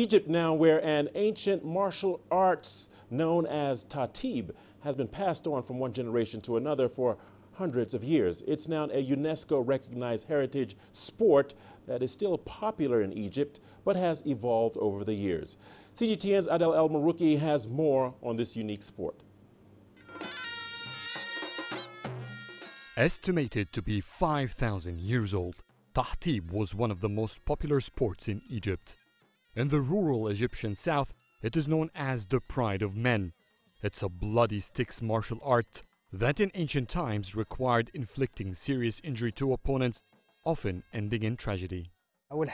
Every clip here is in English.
Egypt now, where an ancient martial arts known as Tahteeb has been passed on from one generation to another for hundreds of years. It's now a UNESCO-recognized heritage sport that is still popular in Egypt, but has evolved over the years. CGTN's Adel Mahrouky has more on this unique sport. Estimated to be 5,000 years old, Tahteeb was one of the most popular sports in Egypt. In the rural Egyptian south, it is known as the pride of men. It's a bloody sticks martial art that in ancient times required inflicting serious injury to opponents, often ending in tragedy. There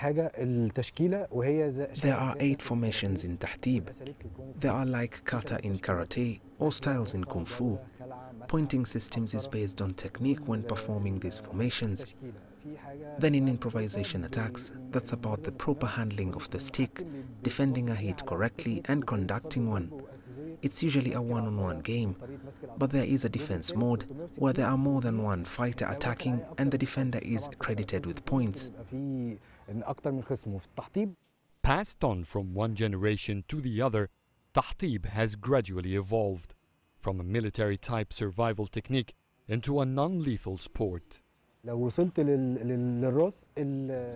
are 8 formations in Tahteeb. There are like kata in karate or styles in kung fu. Pointing systems is based on technique when performing these formations. Then in improvisation attacks, that's about the proper handling of the stick, defending a hit correctly and conducting one. It's usually a one-on-one game, but there is a defense mode where there are more than one fighter attacking and the defender is credited with points. Passed on from one generation to the other, Tahteeb has gradually evolved from a military-type survival technique into a non-lethal sport.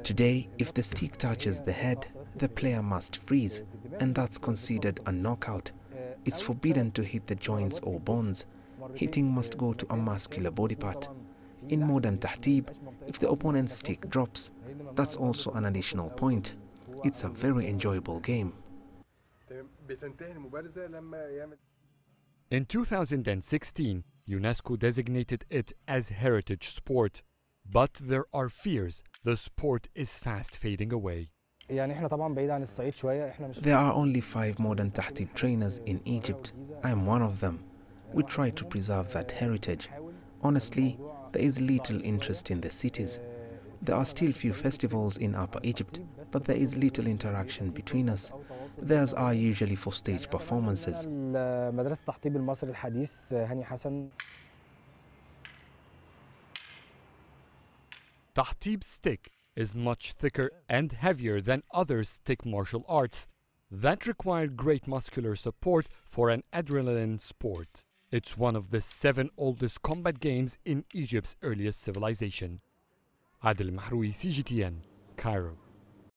Today, if the stick touches the head, the player must freeze, and that's considered a knockout. It's forbidden to hit the joints or bones. Hitting must go to a muscular body part. In modern Tahteeb, if the opponent's stick drops, that's also an additional point. It's a very enjoyable game. In 2016, UNESCO designated it as heritage sport. But there are fears the sport is fast fading away. There are only 5 modern Tahteeb trainers in Egypt. I am one of them. We try to preserve that heritage. Honestly, there is little interest in the cities. There are still few festivals in Upper Egypt, but there is little interaction between us. Theirs are usually for stage performances. Tahteeb's stick is much thicker and heavier than other stick martial arts that require great muscular support for an adrenaline sport. It's one of the 7 oldest combat games in Egypt's earliest civilization. Adel Mahrouky, CGTN, Cairo.